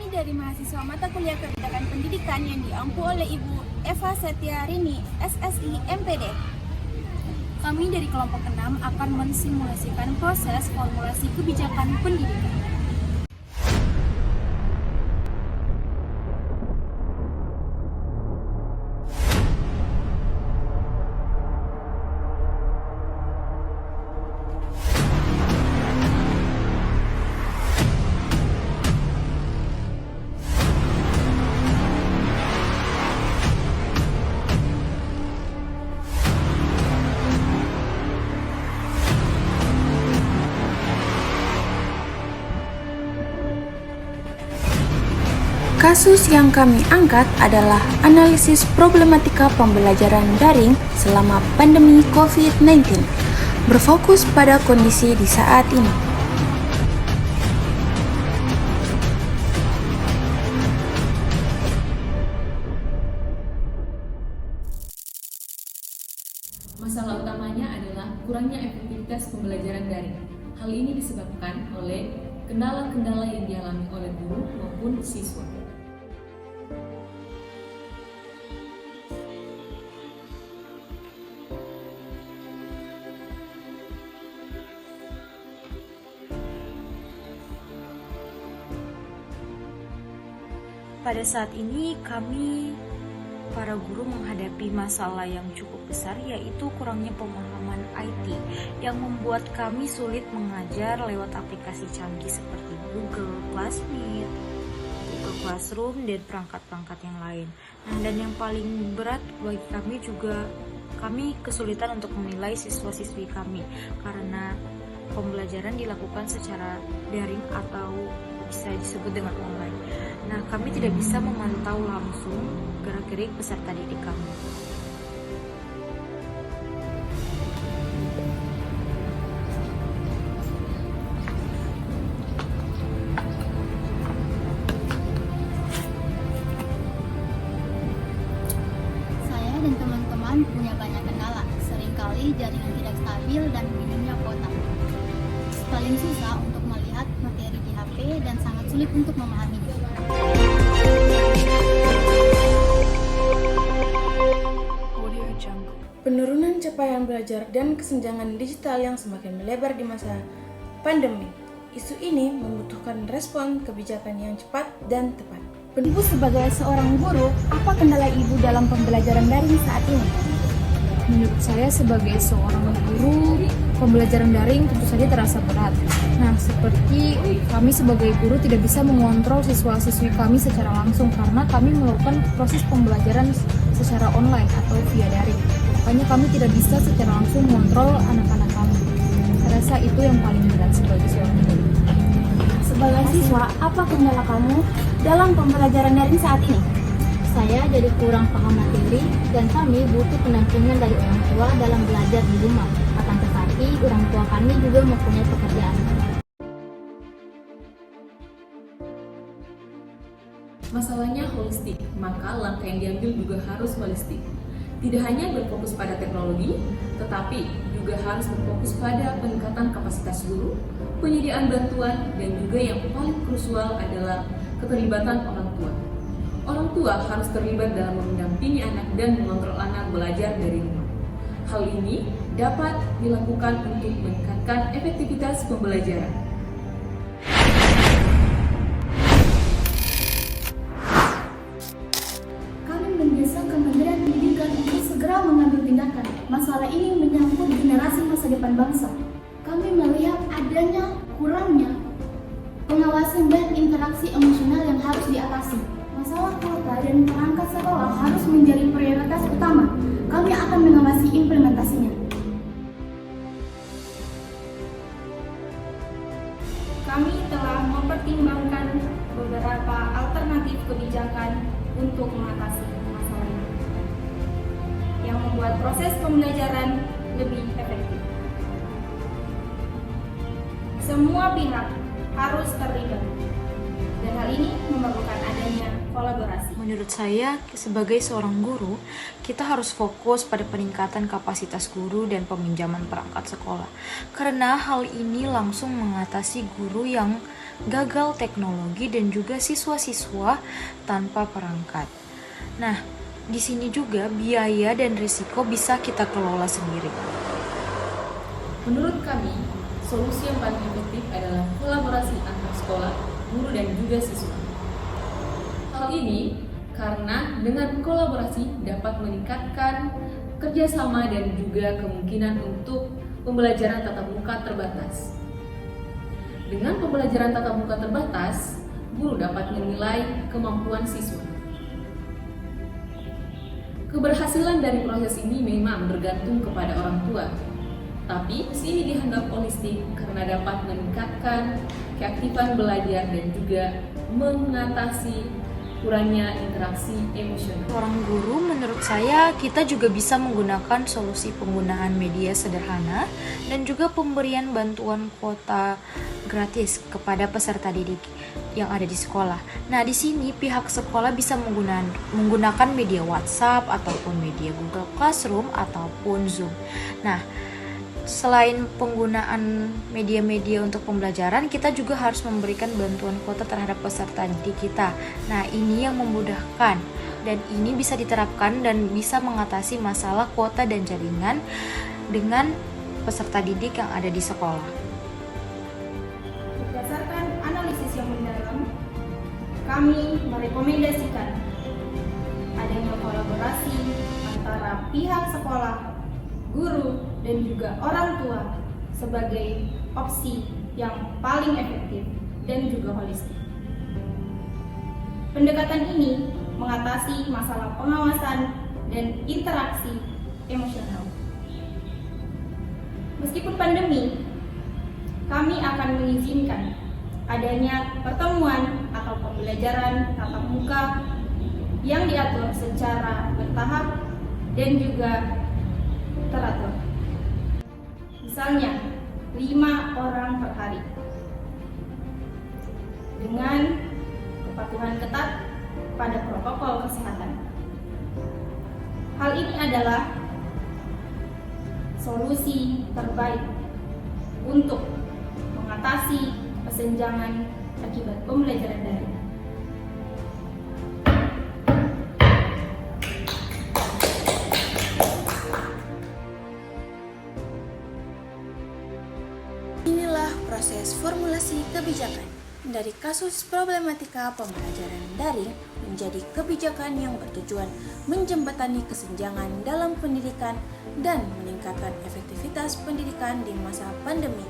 Dari mahasiswa mata kuliah kebijakan pendidikan yang diampu oleh Ibu Eva Setiarini, SSI MPD. Kami dari kelompok 6 akan mensimulasikan proses formulasi kebijakan pendidikan. Kasus yang kami angkat adalah analisis problematika pembelajaran daring selama pandemi COVID-19, berfokus pada kondisi di saat ini. Masalah utamanya adalah kurangnya efektivitas pembelajaran daring. Hal ini disebabkan oleh kendala-kendala yang dialami oleh guru maupun siswa. Pada saat ini kami para guru menghadapi masalah yang cukup besar, yaitu kurangnya pemahaman IT yang membuat kami sulit mengajar lewat aplikasi canggih seperti Google Classmeet, Google Classroom, dan perangkat-perangkat yang lain. Dan yang paling berat bagi kami juga, kami kesulitan untuk menilai siswa-siswi kami karena pembelajaran dilakukan secara daring atau bisa disebut dengan online. Nah, kami tidak bisa memantau langsung gerak-gerik peserta didik kami. Saya dan teman-teman punya banyak kendala, seringkali jaringan tidak stabil dan minimnya kuota. Paling susah untuk melihat materi di HP dan sangat sulit untuk memahaminya. Penurunan capaian belajar dan kesenjangan digital yang semakin melebar di masa pandemi. Isu ini membutuhkan respon kebijakan yang cepat dan tepat. Ibu sebagai seorang guru, apa kendala Ibu dalam pembelajaran daring saat ini? Menurut saya sebagai seorang guru, pembelajaran daring tentu saja terasa berat. Nah, seperti kami sebagai guru tidak bisa mengontrol siswa-siswi kami secara langsung karena kami melakukan proses pembelajaran secara online atau via daring. Makanya kami tidak bisa secara langsung mengontrol anak-anak kami. Saya rasa itu yang paling berat sebagai seorang guru. Sebagai siswa, apa kendala kamu dalam pembelajaran daring saat ini? Saya jadi kurang paham materi dan kami butuh pendampingan dari orang tua dalam belajar di rumah. Akan tetapi, orang tua kami juga mempunyai pekerjaan. Masalahnya holistik, maka langkah yang diambil juga harus holistik. Tidak hanya berfokus pada teknologi, tetapi juga harus berfokus pada peningkatan kapasitas guru, penyediaan bantuan, dan juga yang paling krusial adalah keterlibatan orang tua. Orang tua harus terlibat dalam mendampingi anak dan mengontrol anak belajar dari rumah. Hal ini dapat dilakukan untuk meningkatkan efektivitas pembelajaran. Kami mendesak Kementerian Pendidikan untuk segera mengambil tindakan. Masalah ini menyangkut generasi masa depan bangsa. Kami melihat adanya kurangnya pengawasan dan interaksi emosional yang harus diatasi. Masalah kuota dan perangkat sekolah harus menjadi prioritas utama. Kami akan mengawasi implementasinya. kami telah mempertimbangkan beberapa alternatif kebijakan untuk mengatasi masalah ini yang membuat proses pembelajaran lebih efektif. Semua pihak harus terlibat dan hal ini memerlukan adanya kolaborasi. Menurut saya, sebagai seorang guru, kita harus fokus pada peningkatan kapasitas guru dan peminjaman perangkat sekolah. Karena hal ini langsung mengatasi guru yang gagal teknologi dan juga siswa-siswa tanpa perangkat. Nah, di sini juga biaya dan risiko bisa kita kelola sendiri. Menurut kami, solusi yang paling efektif adalah kolaborasi antar sekolah, guru, dan juga siswa. Hal ini karena dengan kolaborasi dapat meningkatkan kerjasama dan juga kemungkinan untuk pembelajaran tatap muka terbatas. Dengan pembelajaran tatap muka terbatas, guru dapat menilai kemampuan siswa. Keberhasilan dari proses ini memang bergantung kepada orang tua, tapi ini dianggap holistik karena dapat meningkatkan keaktifan belajar dan juga mengatasi kurangnya interaksi emosional. Seorang guru, menurut saya, kita juga bisa menggunakan solusi penggunaan media sederhana dan juga pemberian bantuan kuota gratis kepada peserta didik yang ada di sekolah. Nah, di sini pihak sekolah bisa menggunakan media WhatsApp ataupun media Google Classroom ataupun Zoom. Nah, selain penggunaan media-media untuk pembelajaran, kita juga harus memberikan bantuan kuota terhadap peserta didik kita. Nah, ini yang memudahkan dan ini bisa diterapkan dan bisa mengatasi masalah kuota dan jaringan dengan peserta didik yang ada di sekolah. Berdasarkan analisis yang mendalam, kami merekomendasikan adanya kolaborasi antara pihak sekolah, guru, dan juga orang tua sebagai opsi yang paling efektif dan juga holistik. Pendekatan ini mengatasi masalah pengawasan dan interaksi emosional. Meskipun pandemi, kami akan mengizinkan adanya pertemuan atau pembelajaran tatap muka yang diatur secara bertahap dan juga teratur. Misalnya 5 orang per hari dengan kepatuhan ketat pada protokol kesehatan. Hal ini adalah solusi terbaik untuk mengatasi kesenjangan akibat pembelajaran daring. Inilah proses formulasi kebijakan dari kasus problematika pembelajaran daring menjadi kebijakan yang bertujuan menjembatani kesenjangan dalam pendidikan dan meningkatkan efektivitas pendidikan di masa pandemi.